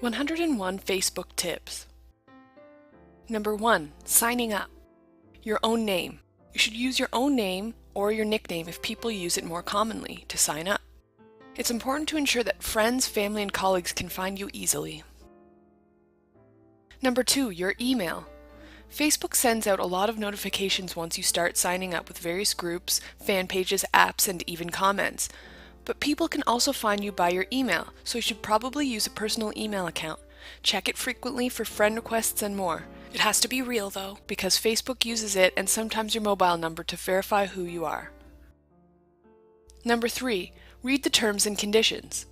101 Facebook tips. Number 1. Signing up. Your own name. You should use your own name or your nickname if people use it more commonly to sign up. It's important to ensure that friends, family, and colleagues can find you easily. Number 2. Your email. Facebook sends out a lot of notifications once you start signing up with various groups, fan pages, apps, and even comments. But people can also find you by your email, so you should probably use a personal email account. Check it frequently for friend requests and more. It has to be real though, because Facebook uses it and sometimes your mobile number to verify who you are. Number 3. Read the terms and conditions.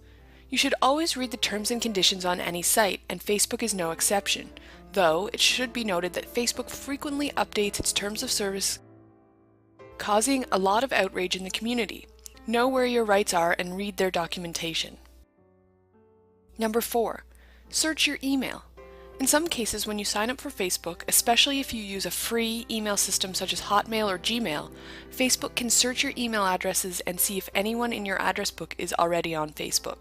You should always read the terms and conditions on any site, and Facebook is no exception, though it should be noted that Facebook frequently updates its terms of service, causing a lot of outrage in the community. Know where your rights are and read their documentation. Number 4. Search your email. In some cases, when you sign up for Facebook, especially if you use a free email system such as Hotmail or Gmail, Facebook can search your email addresses and see if anyone in your address book is already on Facebook.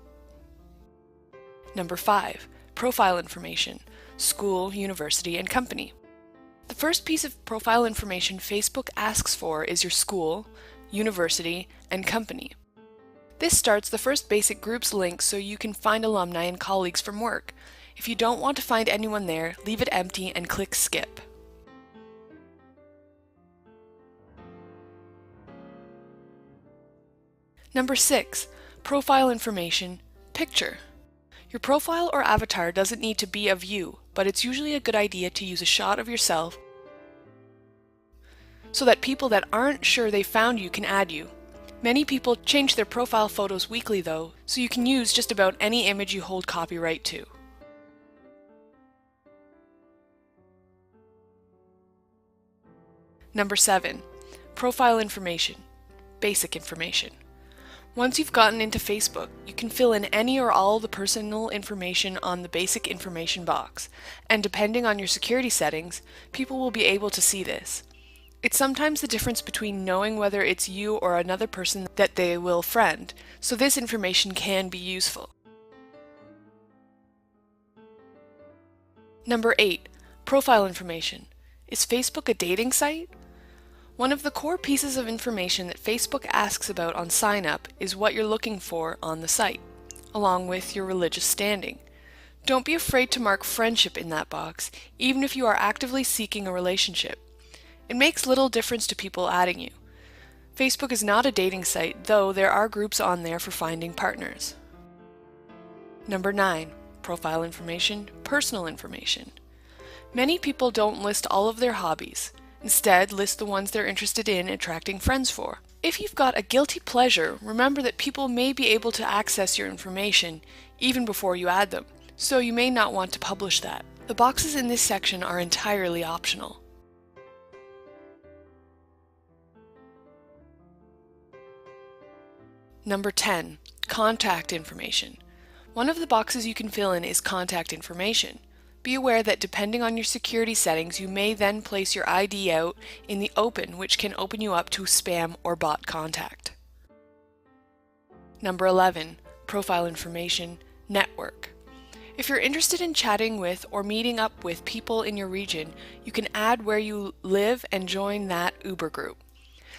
Number 5. Profile information. School, university, and company. The first piece of profile information Facebook asks for is your school, university, and company. This starts the first basic groups link so you can find alumni and colleagues from work. If you don't want to find anyone there, leave it empty and click skip. Number 6. Profile information. Picture. Your profile or avatar doesn't need to be of you, but it's usually a good idea to use a shot of yourself so that people that aren't sure they found you can add you. Many people change their profile photos weekly though, so you can use just about any image you hold copyright to. Number 7. Profile information. Basic information. Once you've gotten into Facebook, you can fill in any or all the personal information on the basic information box, and depending on your security settings, people will be able to see this. It's sometimes the difference between knowing whether it's you or another person that they will friend, so this information can be useful. Number 8. Profile information. Is Facebook a dating site? One of the core pieces of information that Facebook asks about on sign up is what you're looking for on the site, along with your religious standing. Don't be afraid to mark friendship in that box, even if you are actively seeking a relationship. It makes little difference to people adding you. Facebook is not a dating site, though there are groups on there for finding partners. Number 9. Profile information, personal information. Many people don't list all of their hobbies. Instead, list the ones they're interested in attracting friends for. If you've got a guilty pleasure, remember that people may be able to access your information even before you add them, so you may not want to publish that. The boxes in this section are entirely optional. Number 10. Contact information. One of the boxes you can fill in is contact information. Be aware that depending on your security settings, you may then place your ID out in the open, which can open you up to spam or bot contact. Number 11. Profile information, network. If you're interested in chatting with or meeting up with people in your region, you can add where you live and join that Uber group.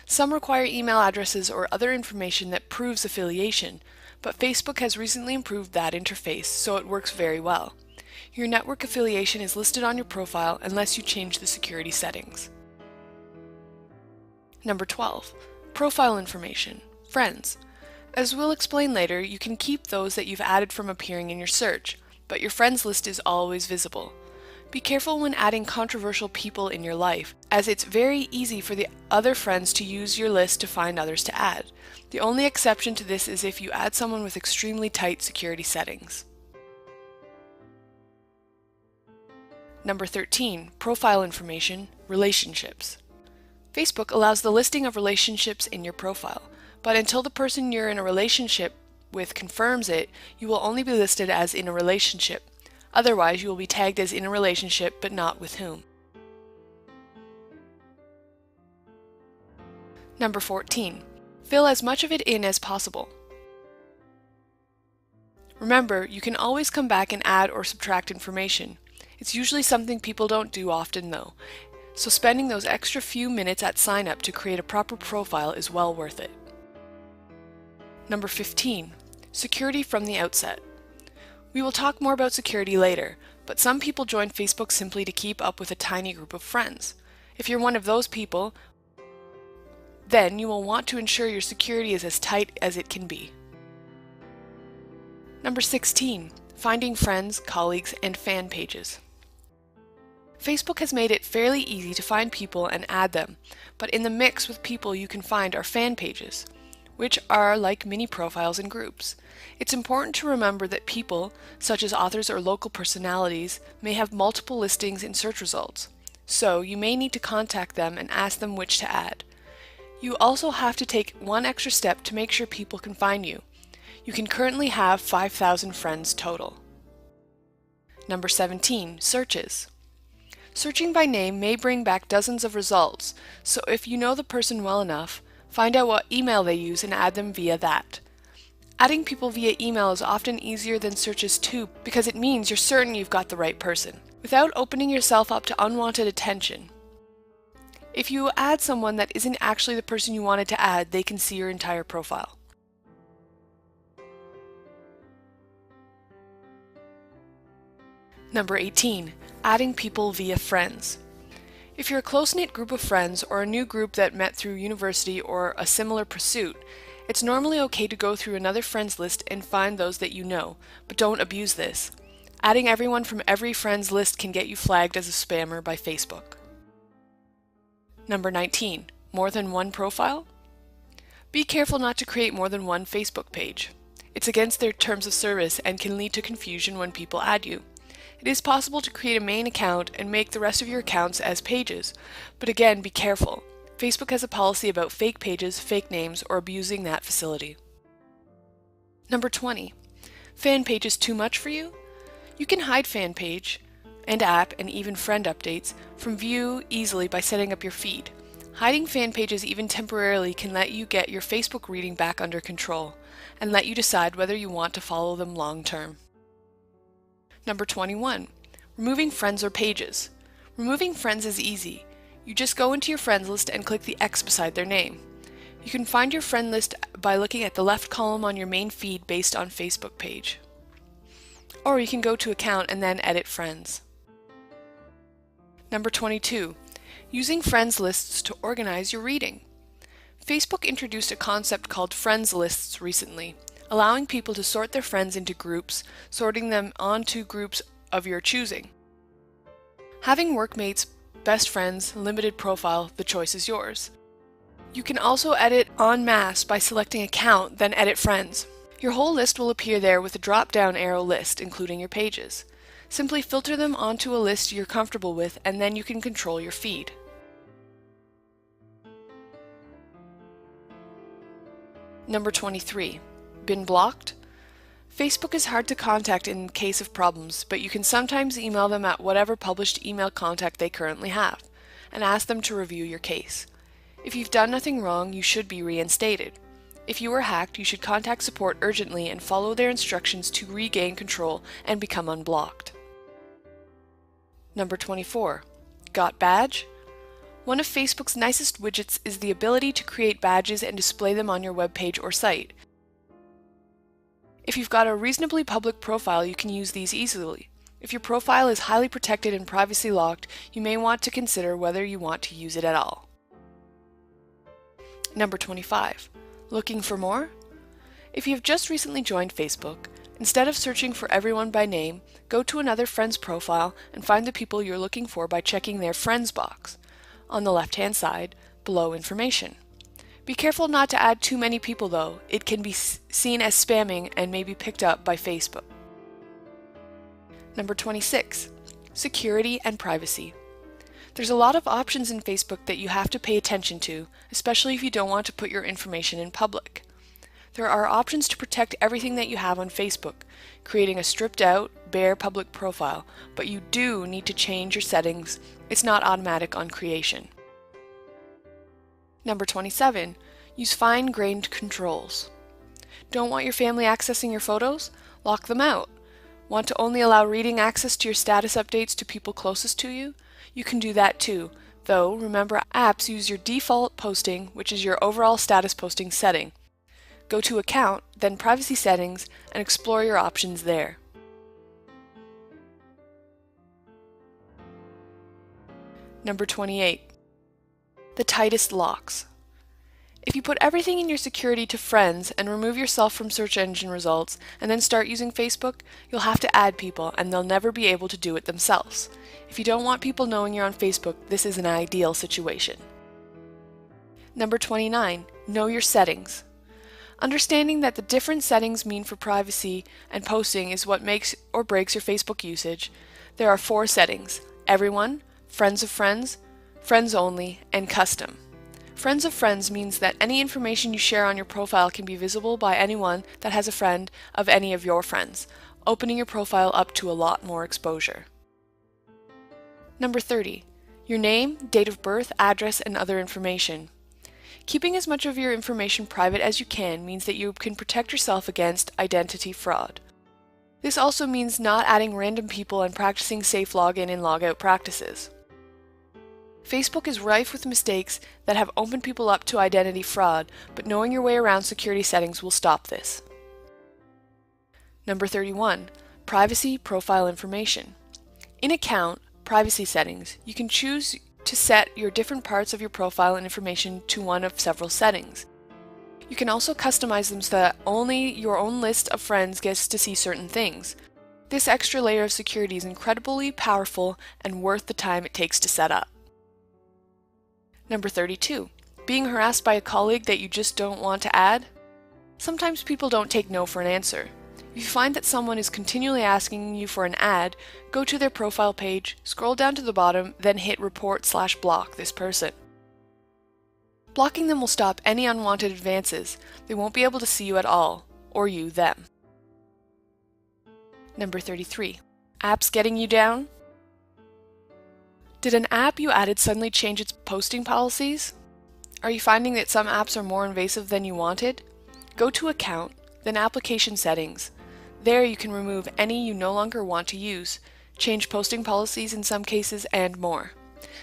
Some require email addresses or other information that proves affiliation, but Facebook has recently improved that interface, so it works very well. Your network affiliation is listed on your profile unless you change the security settings. Number 12. Profile information, friends. As we'll explain later, you can keep those that you've added from appearing in your search, but your friends list is always visible. Be careful when adding controversial people in your life, as it's very easy for the other friends to use your list to find others to add. The only exception to this is if you add someone with extremely tight security settings. Number 13. Profile information, relationships. Facebook allows the listing of relationships in your profile, but until the person you're in a relationship with confirms it, you will only be listed as in a relationship. Otherwise, you will be tagged as in a relationship, but not with whom. Number 14. Fill as much of it in as possible. Remember, you can always come back and add or subtract information. It's usually something people don't do often though, so spending those extra few minutes at sign up to create a proper profile is well worth it. Number 15. Security from the outset. We will talk more about security later, but some people join Facebook simply to keep up with a tiny group of friends. If you're one of those people, then you will want to ensure your security is as tight as it can be. Number 16. Finding friends, colleagues, and fan pages. Facebook has made it fairly easy to find people and add them, but in the mix with people you can find are fan pages, which are like mini profiles and groups. It's important to remember that people, such as authors or local personalities, may have multiple listings in search results, so you may need to contact them and ask them which to add. You also have to take one extra step to make sure people can find you. You can currently have 5,000 friends total. Number 17. Searches. Searching by name may bring back dozens of results, so if you know the person well enough, find out what email they use and add them via that. Adding people via email is often easier than searches too, because it means you're certain you've got the right person, without opening yourself up to unwanted attention. If you add someone that isn't actually the person you wanted to add, they can see your entire profile. Number 18. Adding people via friends. If you're a close-knit group of friends or a new group that met through university or a similar pursuit, it's normally okay to go through another friends list and find those that you know, but don't abuse this. Adding everyone from every friends list can get you flagged as a spammer by Facebook. Number 19. More than one profile? Be careful not to create more than one Facebook page. It's against their terms of service and can lead to confusion when people add you. It is possible to create a main account and make the rest of your accounts as pages, but again, be careful. Facebook has a policy about fake pages, fake names, or abusing that facility. Number 20. Fan page is too much for you? You can hide fan page and app and even friend updates from view easily by setting up your feed. Hiding fan pages even temporarily can let you get your Facebook reading back under control and let you decide whether you want to follow them long term. Number 21. Removing friends or pages. Removing friends is easy. You just go into your friends list and click the X beside their name. You can find your friend list by looking at the left column on your main feed based on Facebook page. Or you can go to Account and then edit friends. Number 22. Using friends lists to organize your reading. Facebook introduced a concept called friends lists recently, allowing people to sort their friends into groups, sorting them onto groups of your choosing. Having workmates, best friends, limited profile, the choice is yours. You can also edit en masse by selecting Account, then Edit Friends. Your whole list will appear there with a drop-down arrow list, including your pages. Simply filter them onto a list you're comfortable with, and then you can control your feed. Number 23. Been blocked? Facebook is hard to contact in case of problems, but you can sometimes email them at whatever published email contact they currently have, and ask them to review your case. If you've done nothing wrong, you should be reinstated. If you were hacked, you should contact support urgently and follow their instructions to regain control and become unblocked. Number 24. Got badge? One of Facebook's nicest widgets is the ability to create badges and display them on your webpage or site. If you've got a reasonably public profile, you can use these easily. If your profile is highly protected and privacy locked, you may want to consider whether you want to use it at all. Number 25. Looking for more? If you have just recently joined Facebook, instead of searching for everyone by name, go to another friend's profile and find the people you're looking for by checking their Friends box on the left-hand side, below Information. Be careful not to add too many people though. It can be seen as spamming and may be picked up by Facebook. Number 26. Security and privacy. There's a lot of options in Facebook that you have to pay attention to, especially if you don't want to put your information in public. There are options to protect everything that you have on Facebook, creating a stripped-out, bare public profile, but you do need to change your settings. It's not automatic on creation. Number 27. Use fine-grained controls. Don't want your family accessing your photos? Lock them out. Want to only allow reading access to your status updates to people closest to you? You can do that too, though remember apps use your default posting, which is your overall status posting setting. Go to Account, then Privacy Settings, and explore your options there. Number 28. The tightest locks. If you put everything in your security to friends and remove yourself from search engine results and then start using Facebook, you'll have to add people and they'll never be able to do it themselves. If you don't want people knowing you're on Facebook, this is an ideal situation. Number 29. Know your settings. Understanding that the different settings mean for privacy and posting is what makes or breaks your Facebook usage. There are 4 settings: Everyone, Friends of Friends, Friends Only, and Custom. Friends of Friends means that any information you share on your profile can be visible by anyone that has a friend of any of your friends, opening your profile up to a lot more exposure. Number 30. Your name, date of birth, address, and other information. Keeping as much of your information private as you can means that you can protect yourself against identity fraud. This also means not adding random people and practicing safe login and logout practices. Facebook is rife with mistakes that have opened people up to identity fraud, but knowing your way around security settings will stop this. Number 31. Privacy profile information. In Account, Privacy Settings, you can choose to set your different parts of your profile and information to one of several settings. You can also customize them so that only your own list of friends gets to see certain things. This extra layer of security is incredibly powerful and worth the time it takes to set up. Number 32. Being harassed by a colleague that you just don't want to add? Sometimes people don't take no for an answer. If you find that someone is continually asking you for an ad, go to their profile page, scroll down to the bottom, then hit report/block this person. Blocking them will stop any unwanted advances. They won't be able to see you at all, or you them. Number 33. Apps getting you down? Did an app you added suddenly change its posting policies? Are you finding that some apps are more invasive than you wanted? Go to Account, then Application Settings. There you can remove any you no longer want to use, change posting policies in some cases, and more.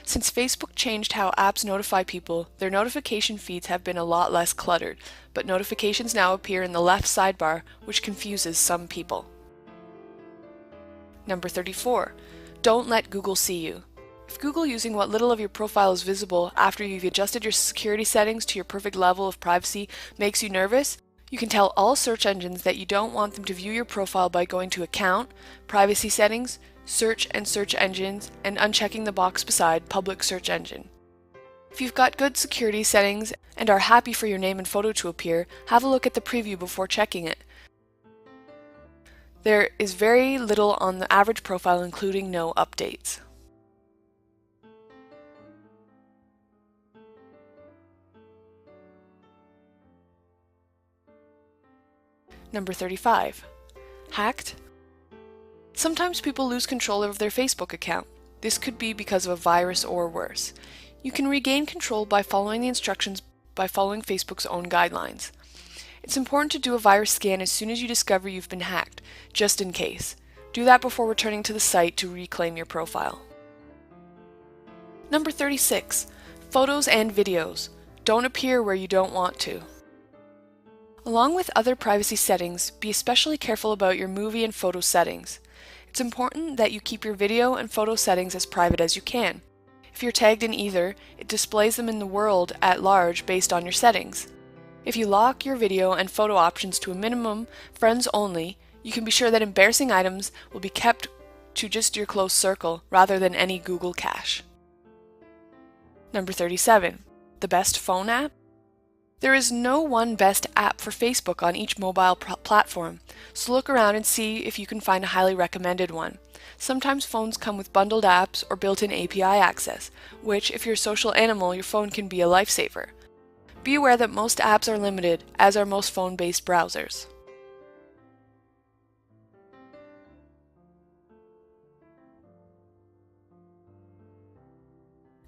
Since Facebook changed how apps notify people, their notification feeds have been a lot less cluttered, but notifications now appear in the left sidebar, which confuses some people. Number 34. Don't let Google see you. If Google using what little of your profile is visible after you've adjusted your security settings to your perfect level of privacy makes you nervous, you can tell all search engines that you don't want them to view your profile by going to Account, Privacy Settings, Search and Search Engines, and unchecking the box beside Public Search Engine. If you've got good security settings and are happy for your name and photo to appear, have a look at the preview before checking it. There is very little on the average profile, including no updates. Number 35. Hacked? Sometimes people lose control of their Facebook account. This could be because of a virus or worse. You can regain control by following the instructions by following Facebook's own guidelines. It's important to do a virus scan as soon as you discover you've been hacked, just in case. Do that before returning to the site to reclaim your profile. Number 36. Photos and videos. Don't appear where you don't want to. Along with other privacy settings, be especially careful about your movie and photo settings. It's important that you keep your video and photo settings as private as you can. If you're tagged in either, it displays them in the world at large based on your settings. If you lock your video and photo options to a minimum, friends only, you can be sure that embarrassing items will be kept to just your close circle rather than any Google cache. Number 37. The best phone app? There is no one best app for Facebook on each mobile platform, so look around and see if you can find a highly recommended one. Sometimes phones come with bundled apps or built-in API access, which, if you're a social animal, your phone can be a lifesaver. Be aware that most apps are limited, as are most phone-based browsers.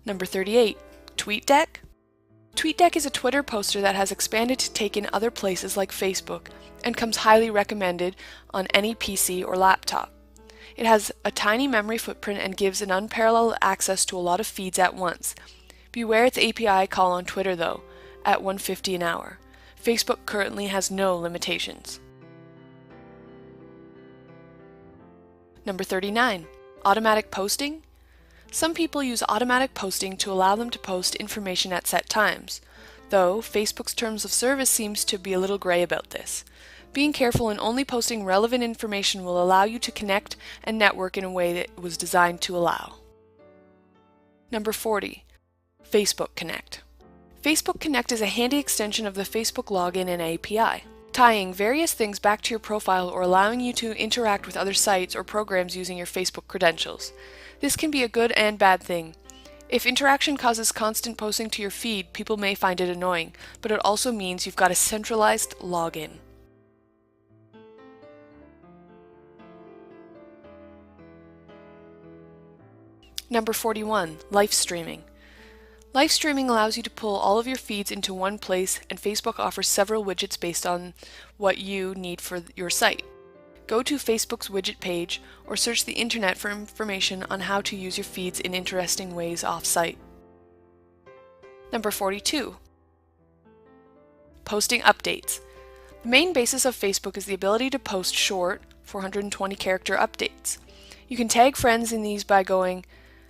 Number 38. TweetDeck? TweetDeck is a Twitter poster that has expanded to take in other places like Facebook and comes highly recommended on any PC or laptop. It has a tiny memory footprint and gives an unparalleled access to a lot of feeds at once. Beware its API call on Twitter though, at 150 an hour. Facebook currently has no limitations. Number 39. Automatic posting. Some people use automatic posting to allow them to post information at set times, though Facebook's terms of service seems to be a little gray about this. Being careful and only posting relevant information will allow you to connect and network in a way that it was designed to allow. Number 40. Facebook Connect. Facebook Connect is a handy extension of the Facebook login and API, tying various things back to your profile or allowing you to interact with other sites or programs using your Facebook credentials. This can be a good and bad thing. If interaction causes constant posting to your feed, people may find it annoying, but it also means you've got a centralized login. Number 41. Live streaming. Live streaming allows you to pull all of your feeds into one place, and Facebook offers several widgets based on what you need for your site. Go to Facebook's widget page or search the internet for information on how to use your feeds in interesting ways off-site. Number 42. Posting updates. The main basis of Facebook is the ability to post short, 420-character updates. You can tag friends in these by going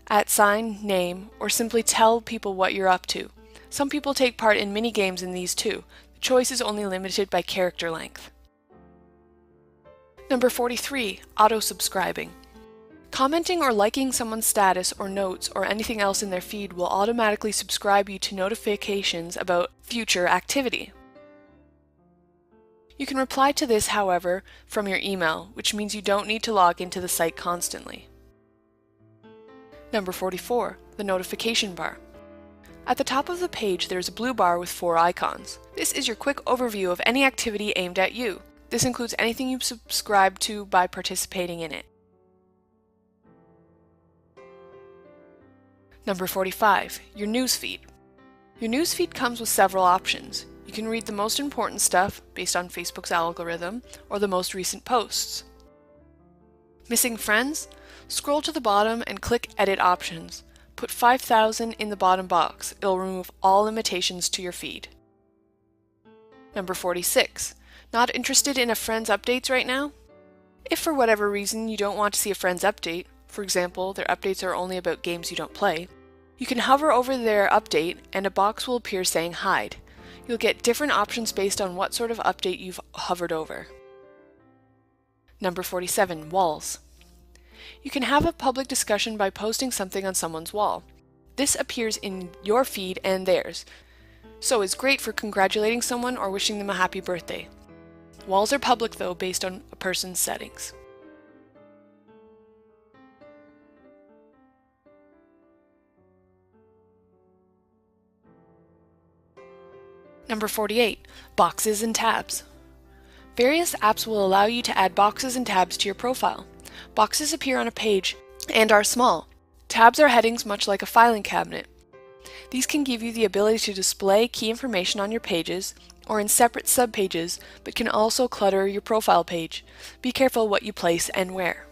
@name or simply tell people what you're up to. Some people take part in mini games in these too. The choice is only limited by character length. Number 43. Auto-subscribing. Commenting or liking someone's status or notes or anything else in their feed will automatically subscribe you to notifications about future activity. You can reply to this, however, from your email, which means you don't need to log into the site constantly. Number 44. The notification bar. At the top of the page there's a blue bar with 4 icons. This is your quick overview of any activity aimed at you. This includes anything you subscribe to by participating in it. Number 45. Your newsfeed. Your newsfeed comes with several options. You can read the most important stuff based on Facebook's algorithm or the most recent posts. Missing friends? Scroll to the bottom and click Edit Options. Put 5,000 in the bottom box. It'll remove all limitations to your feed. Number 46. Not interested in a friend's updates right now? If for whatever reason you don't want to see a friend's update, for example, their updates are only about games you don't play, you can hover over their update and a box will appear saying Hide. You'll get different options based on what sort of update you've hovered over. Number 47. Walls. You can have a public discussion by posting something on someone's wall. This appears in your feed and theirs, so it's great for congratulating someone or wishing them a happy birthday. Walls are public though, based on a person's settings. Number 48. Boxes and tabs. Various apps will allow you to add boxes and tabs to your profile. Boxes appear on a page and are small. Tabs are headings much like a filing cabinet. These can give you the ability to display key information on your pages or in separate subpages, but can also clutter your profile page. Be careful what you place and where.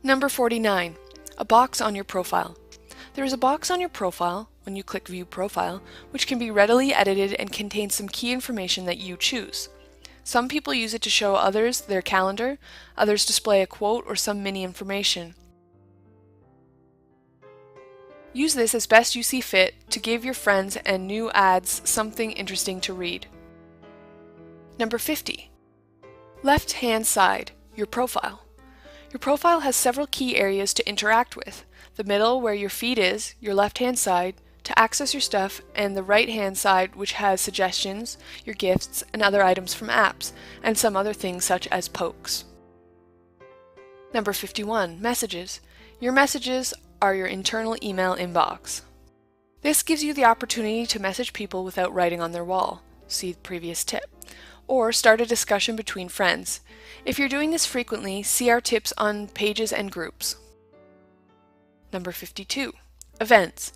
Number 49. A box on your profile. There is a box on your profile, when you click View Profile, which can be readily edited and contains some key information that you choose. Some people use it to show others their calendar, others display a quote or some mini information. Use this as best you see fit to give your friends and new ads something interesting to read. Number 50. Left-hand side, your profile. Your profile has several key areas to interact with. The middle, where your feed is, your left-hand side, to access your stuff, and the right-hand side, which has suggestions, your gifts, and other items from apps, and some other things such as pokes. Number 51. Messages. Your messages are your internal email inbox. This gives you the opportunity to message people without writing on their wall. See the previous tip. or start a discussion between friends. If you're doing this frequently, see our tips on pages and groups. Number 52. Events.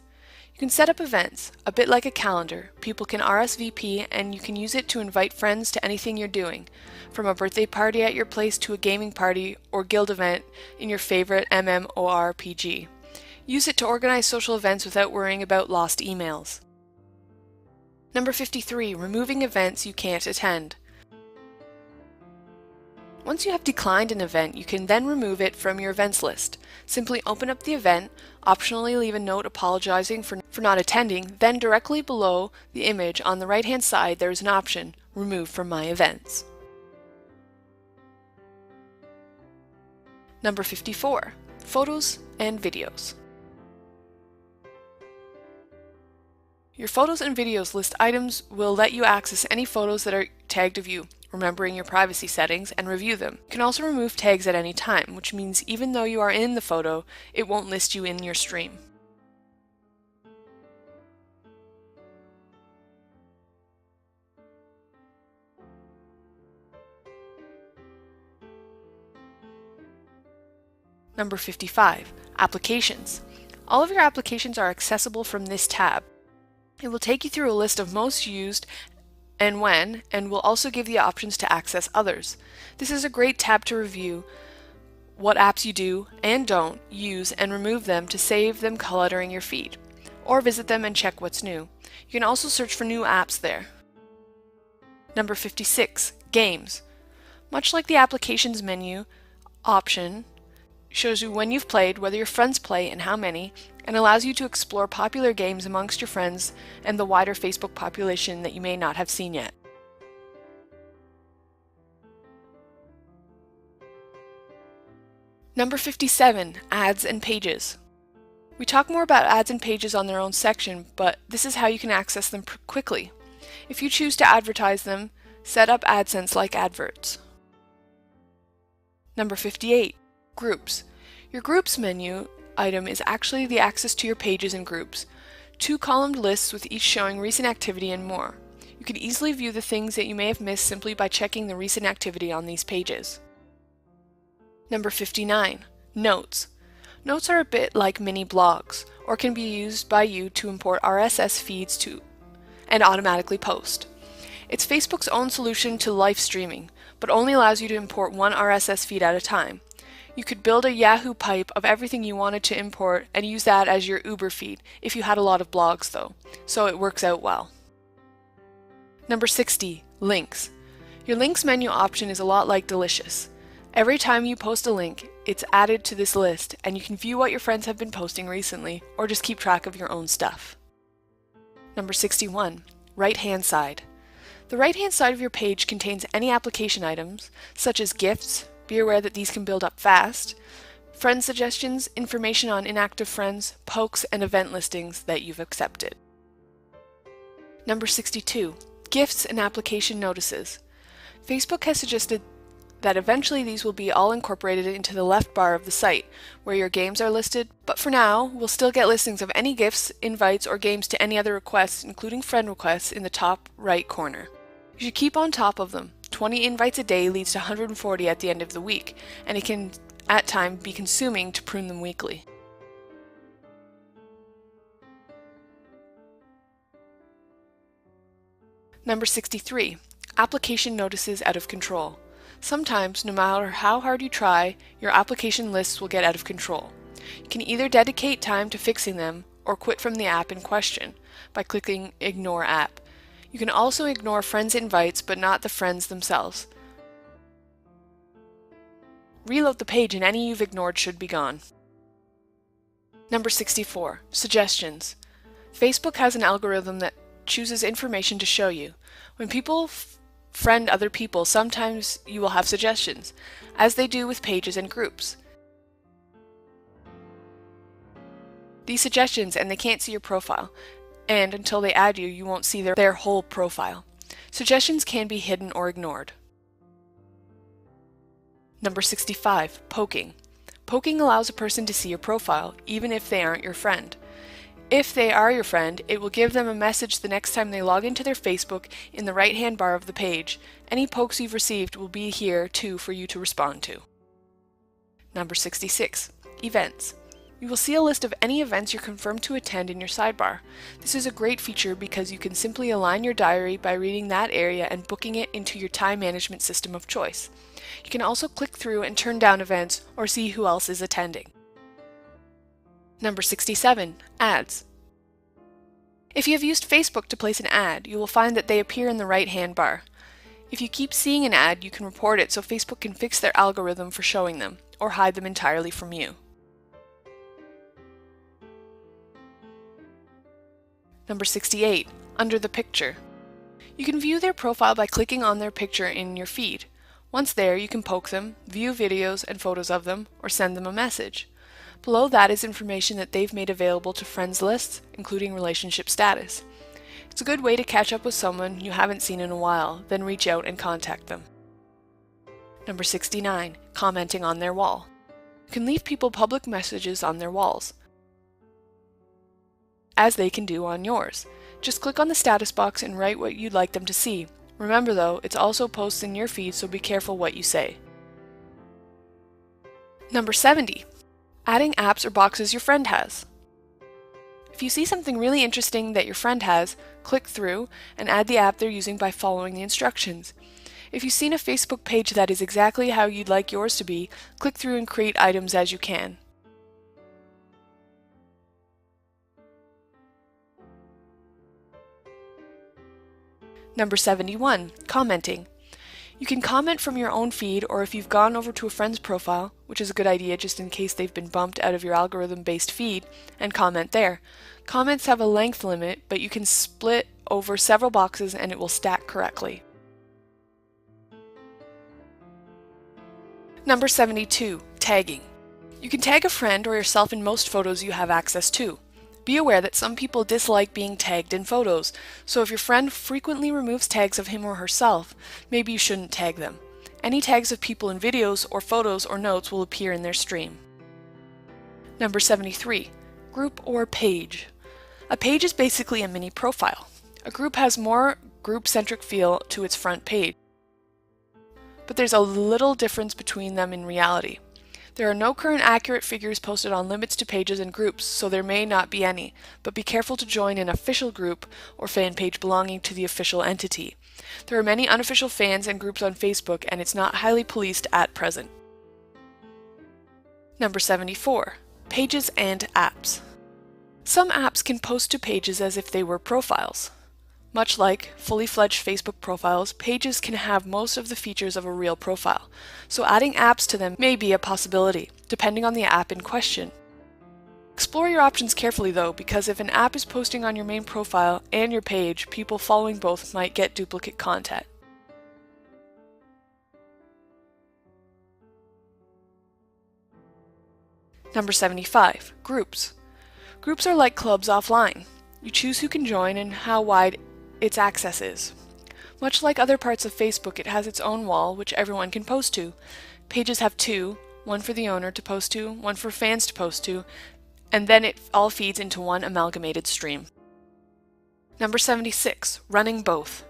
You can set up events, a bit like a calendar. People can RSVP and you can use it to invite friends to anything you're doing, from a birthday party at your place to a gaming party or guild event in your favorite MMORPG. Use it to organize social events without worrying about lost emails. Number 53. Removing events you can't attend. Once you have declined an event, you can then remove it from your events list. Simply open up the event, optionally leave a note apologizing for not attending, then directly below the image on the right-hand side there is an option, Remove from My Events. Number 54. Photos and videos. Your photos and videos list items will let you access any photos that are tagged of you, remembering your privacy settings, and review them. You can also remove tags at any time, which means even though you are in the photo, it won't list you in your stream. Number 55. Applications. All of your applications are accessible from this tab. It will take you through a list of most used and when, and will also give you options to access others. This is a great tab to review what apps you do and don't use and remove them to save them cluttering your feed, or visit them and check what's new. You can also search for new apps there. Number 56. Games. Much like the Applications menu option, shows you when you've played, whether your friends play, and how many, and allows you to explore popular games amongst your friends and the wider Facebook population that you may not have seen yet. Number 57. Ads and pages. We talk more about ads and pages on their own section, but this is how you can access them quickly. If you choose to advertise them, set up AdSense like adverts. Number 58. Groups. Your Groups menu item is actually the access to your pages and groups. 2-columned lists with each showing recent activity and more. You can easily view the things that you may have missed simply by checking the recent activity on these pages. Number 59. Notes. Notes are a bit like mini blogs, or can be used by you to import RSS feeds and automatically post. It's Facebook's own solution to live streaming, but only allows you to import one RSS feed at a time. You could build a Yahoo pipe of everything you wanted to import and use that as your Uber feed if you had a lot of blogs though, so it works out well. Number 60. Links. Your links menu option is a lot like Delicious. Every time you post a link, it's added to this list and you can view what your friends have been posting recently or just keep track of your own stuff. Number 61. Right-hand side. The right-hand side of your page contains any application items, such as gifts. Be aware that these can build up fast, friend suggestions, information on inactive friends, pokes, and event listings that you've accepted. Number 62. Gifts and application notices. Facebook has suggested that eventually these will be all incorporated into the left bar of the site, where your games are listed, but for now, we'll still get listings of any gifts, invites, or games to any other requests, including friend requests, in the top right corner. You should keep on top of them. 20 invites a day leads to 140 at the end of the week, and it can, at times, be consuming to prune them weekly. Number 63. Application notices out of control. Sometimes, no matter how hard you try, your application lists will get out of control. You can either dedicate time to fixing them or quit from the app in question by clicking Ignore App. You can also ignore friends' invites, but not the friends themselves. Reload the page and any you've ignored should be gone. Number 64. Suggestions. Facebook has an algorithm that chooses information to show you. When people friend other people, sometimes you will have suggestions, as they do with pages and groups. These suggestions, and they can't see your profile, and until they add you, you won't see their whole profile. Suggestions can be hidden or ignored. Number 65. Poking. Poking allows a person to see your profile, even if they aren't your friend. If they are your friend, it will give them a message the next time they log into their Facebook in the right-hand bar of the page. Any pokes you've received will be here too for you to respond to. Number 66. Events. You will see a list of any events you're confirmed to attend in your sidebar. This is a great feature because you can simply align your diary by reading that area and booking it into your time management system of choice. You can also click through and turn down events or see who else is attending. Number 67. Ads. If you have used Facebook to place an ad, you will find that they appear in the right-hand bar. If you keep seeing an ad, you can report it so Facebook can fix their algorithm for showing them, or hide them entirely from you. Number 68. Under the picture. You can view their profile by clicking on their picture in your feed. Once there, you can poke them, view videos and photos of them, or send them a message. Below that is information that they've made available to friends lists, including relationship status. It's a good way to catch up with someone you haven't seen in a while, then reach out and contact them. Number 69. Commenting on their wall. You can leave people public messages on their walls, as they can do on yours. Just click on the status box and write what you'd like them to see. Remember though, it's also posts in your feed, so be careful what you say. Number 70. Adding apps or boxes your friend has. If you see something really interesting that your friend has, click through and add the app they're using by following the instructions. If you've seen a Facebook page that is exactly how you'd like yours to be, click through and create items as you can. Number 71. Commenting. You can comment from your own feed, or if you've gone over to a friend's profile, which is a good idea just in case they've been bumped out of your algorithm-based feed, and comment there. Comments have a length limit, but you can split over several boxes and it will stack correctly. Number 72. Tagging. You can tag a friend or yourself in most photos you have access to. Be aware that some people dislike being tagged in photos, so if your friend frequently removes tags of him or herself, maybe you shouldn't tag them. Any tags of people in videos or photos or notes will appear in their stream. Number 73. Group or page. A page is basically a mini profile. A group has more group-centric feel to its front page, but there's a little difference between them in reality. There are no current accurate figures posted on limits to pages and groups, so there may not be any, but be careful to join an official group or fan page belonging to the official entity. There are many unofficial fans and groups on Facebook, and it's not highly policed at present. Number 74. Pages and apps. Some apps can post to pages as if they were profiles. Much like fully fledged Facebook profiles, pages can have most of the features of a real profile, so adding apps to them may be a possibility, depending on the app in question. Explore your options carefully though, because if an app is posting on your main profile and your page, people following both might get duplicate content. Number 75. Groups. Groups are like clubs offline. You choose who can join and how wide its access is. Much like other parts of Facebook, it has its own wall, which everyone can post to. Pages have two, one for the owner to post to, one for fans to post to, and then it all feeds into one amalgamated stream. Number 76. Running both.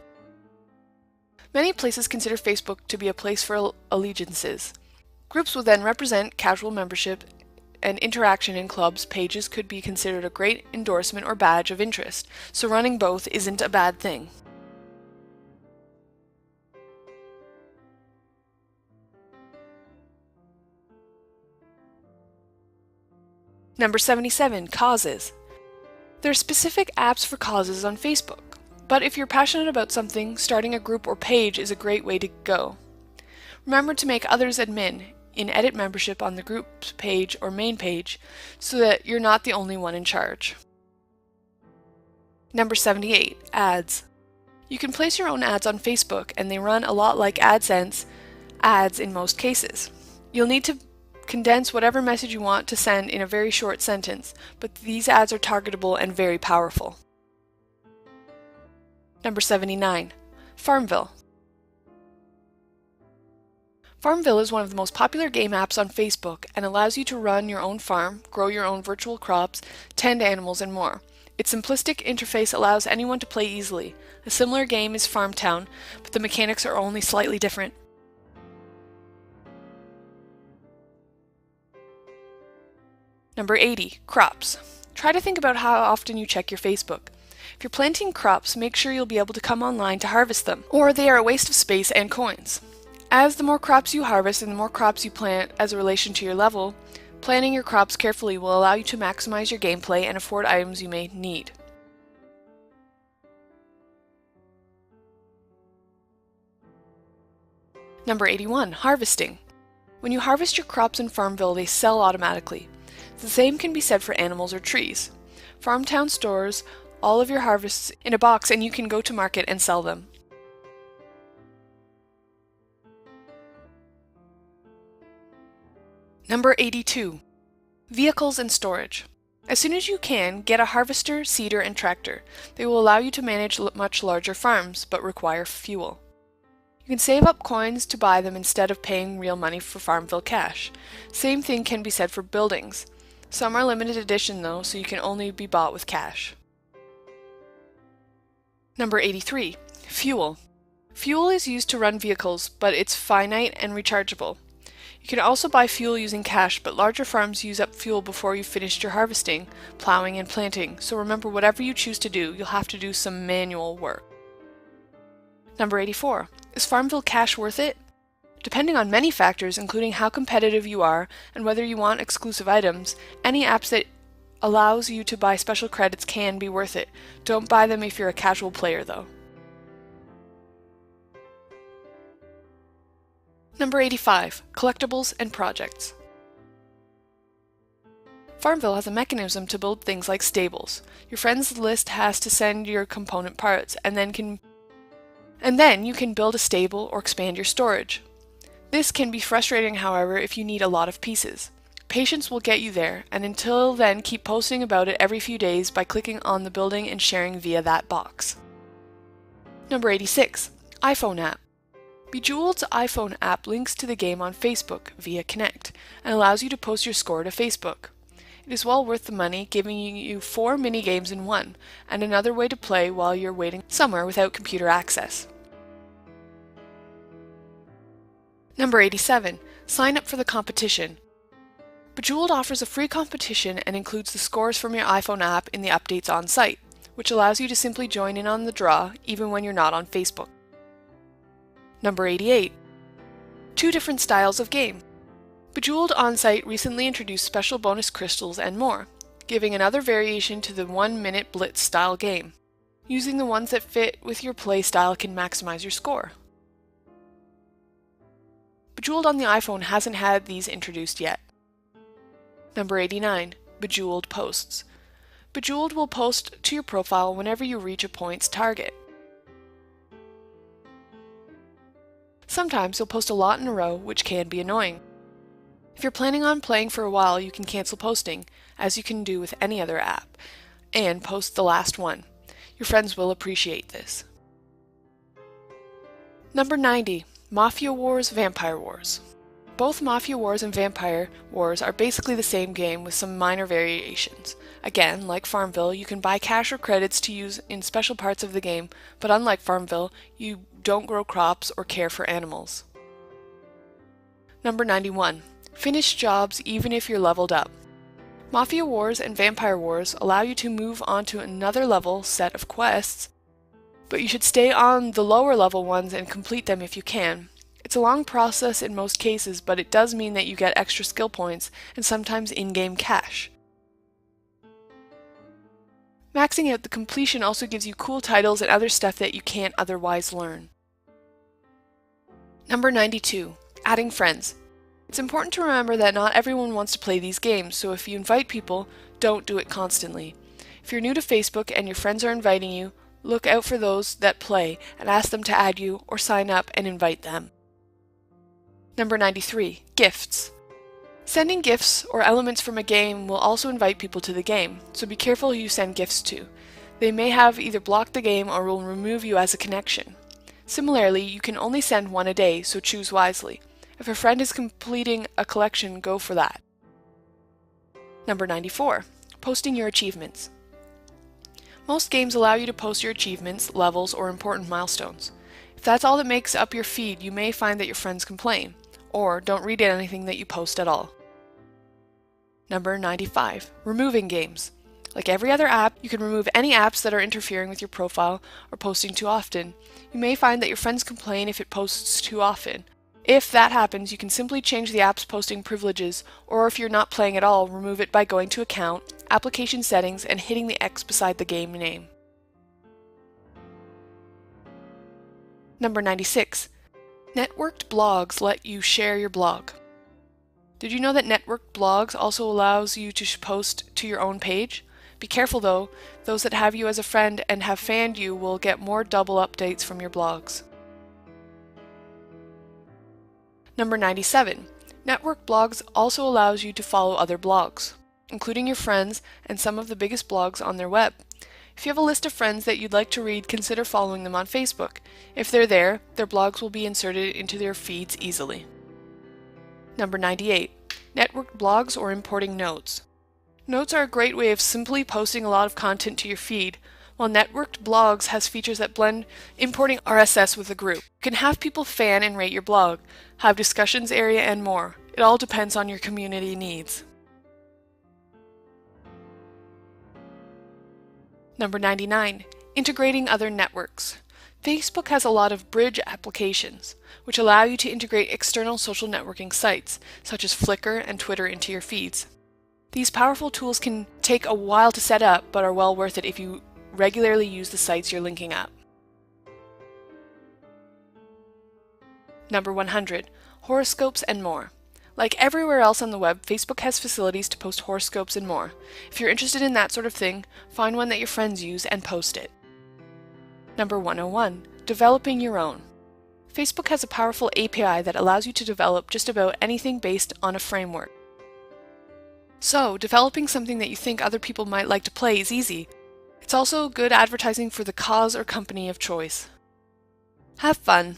Many places consider Facebook to be a place for allegiances. Groups will then represent casual membership and interaction in clubs. Pages could be considered a great endorsement or badge of interest, so running both isn't a bad thing. Number 77. Causes. There are specific apps for causes on Facebook, but if you're passionate about something, starting a group or page is a great way to go. Remember to make others admin in edit membership on the group's page or main page so that you're not the only one in charge. Number 78. Ads. You can place your own ads on Facebook and they run a lot like AdSense ads in most cases. You'll need to condense whatever message you want to send in a very short sentence, but these ads are targetable and very powerful. Number 79. Farmville. Farmville is one of the most popular game apps on Facebook and allows you to run your own farm, grow your own virtual crops, tend animals, and more. Its simplistic interface allows anyone to play easily. A similar game is Farmtown, but the mechanics are only slightly different. Number 80, crops. Try to think about how often you check your Facebook. If you're planting crops, make sure you'll be able to come online to harvest them, or they are a waste of space and coins. As the more crops you harvest and the more crops you plant as a relation to your level, planning your crops carefully will allow you to maximize your gameplay and afford items you may need. Number 81, harvesting. When you harvest your crops in Farmville, they sell automatically. The same can be said for animals or trees. Farmtown stores all of your harvests in a box and you can go to market and sell them. Number 82, vehicles and storage. As soon as you can, get a harvester, seeder, and tractor. They will allow you to manage much larger farms, but require fuel. You can save up coins to buy them instead of paying real money for Farmville cash. Same thing can be said for buildings. Some are limited edition though, so you can only be bought with cash. Number 83, fuel. Fuel is used to run vehicles, but it's finite and rechargeable. You can also buy fuel using cash, but larger farms use up fuel before you've finished your harvesting, plowing, and planting, so remember whatever you choose to do, you'll have to do some manual work. Number 84, is Farmville cash worth it? Depending on many factors, including how competitive you are and whether you want exclusive items, any apps that allows you to buy special credits can be worth it. Don't buy them if you're a casual player though. Number 85, collectibles and projects. Farmville has a mechanism to build things like stables. Your friends list has to send your component parts, and then you can build a stable or expand your storage. This can be frustrating, however, if you need a lot of pieces. Patience will get you there, and until then keep posting about it every few days by clicking on the building and sharing via that box. Number 86, iPhone app. Bejeweled's iPhone app links to the game on Facebook via Connect and allows you to post your score to Facebook. It is well worth the money, giving you 4 mini games in one, and another way to play while you're waiting somewhere without computer access. Number 87, sign up for the competition. Bejeweled offers a free competition and includes the scores from your iPhone app in the updates on site, which allows you to simply join in on the draw even when you're not on Facebook. Number 88, 2 different styles of game. Bejeweled On-Site recently introduced special bonus crystals and more, giving another variation to the 1-minute blitz style game. Using the ones that fit with your play style can maximize your score. Bejeweled on the iPhone hasn't had these introduced yet. Number 89, Bejeweled Posts. Bejeweled will post to your profile whenever you reach a points target. Sometimes you'll post a lot in a row, which can be annoying. If you're planning on playing for a while, you can cancel posting, as you can do with any other app, and post the last one. Your friends will appreciate this. Number 90, Mafia Wars, Vampire Wars. Both Mafia Wars and Vampire Wars are basically the same game with some minor variations. Again, like Farmville, you can buy cash or credits to use in special parts of the game, but unlike Farmville, you don't grow crops or care for animals. Number 91, finish jobs even if you're leveled up. Mafia Wars and Vampire Wars allow you to move on to another level set of quests, but you should stay on the lower level ones and complete them if you can. It's a long process in most cases, but it does mean that you get extra skill points and sometimes in-game cash. Maxing out the completion also gives you cool titles and other stuff that you can't otherwise learn. Number 92, adding friends. It's important to remember that not everyone wants to play these games, so if you invite people, don't do it constantly. If you're new to Facebook and your friends are inviting you, look out for those that play and ask them to add you or sign up and invite them. Number 93, gifts. Sending gifts or elements from a game will also invite people to the game, so be careful who you send gifts to. They may have either blocked the game or will remove you as a connection. Similarly, you can only send one a day, so choose wisely. If a friend is completing a collection, go for that. Number 94. Posting your achievements. Most games allow you to post your achievements, levels, or important milestones. If that's all that makes up your feed, you may find that your friends complain, or don't read anything that you post at all. Number 95. Removing games. Like every other app, you can remove any apps that are interfering with your profile or posting too often. You may find that your friends complain if it posts too often. If that happens, you can simply change the app's posting privileges, or if you're not playing at all, remove it by going to Account, Application Settings, and hitting the X beside the game name. Number 96. Networked blogs let you share your blog. Did you know that networked blogs also allows you to post to your own page? Be careful though, those that have you as a friend and have fanned you will get more double updates from your blogs. Number 97. Networked blogs also allows you to follow other blogs, including your friends and some of the biggest blogs on their web. If you have a list of friends that you'd like to read, consider following them on Facebook. If they're there, their blogs will be inserted into their feeds easily. Number 98. Networked blogs or importing notes. Notes are a great way of simply posting a lot of content to your feed, while networked blogs has features that blend importing RSS with a group. You can have people fan and rate your blog, have discussions area, and more. It all depends on your community needs. Number 99. Integrating other networks. Facebook has a lot of bridge applications, which allow you to integrate external social networking sites, such as Flickr and Twitter, into your feeds. These powerful tools can take a while to set up, but are well worth it if you regularly use the sites you're linking up. Number 100. Horoscopes and more. Like everywhere else on the web, Facebook has facilities to post horoscopes and more. If you're interested in that sort of thing, find one that your friends use and post it. Number 101. Developing your own. Facebook has a powerful API that allows you to develop just about anything based on a framework. So, developing something that you think other people might like to play is easy. It's also good advertising for the cause or company of choice. Have fun!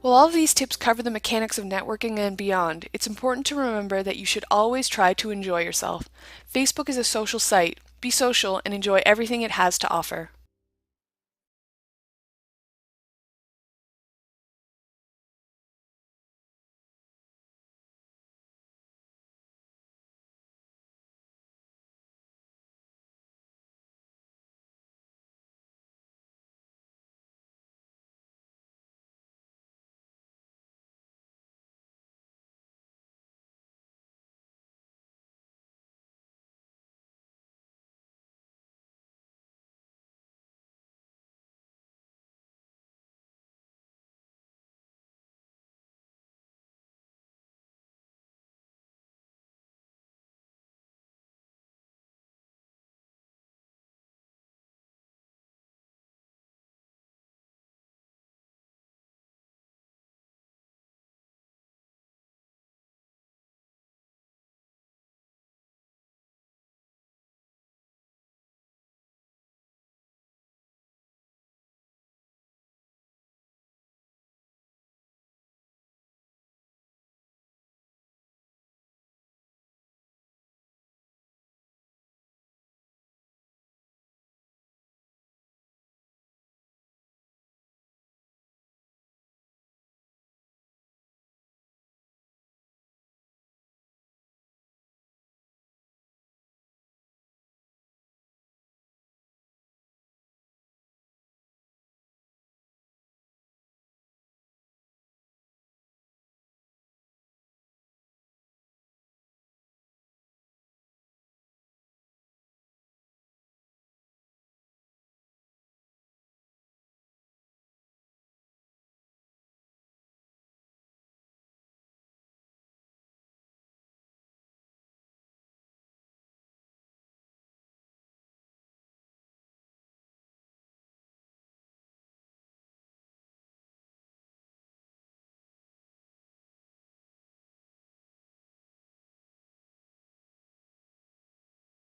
While all of these tips cover the mechanics of networking and beyond, it's important to remember that you should always try to enjoy yourself. Facebook is a social site. Be social and enjoy everything it has to offer.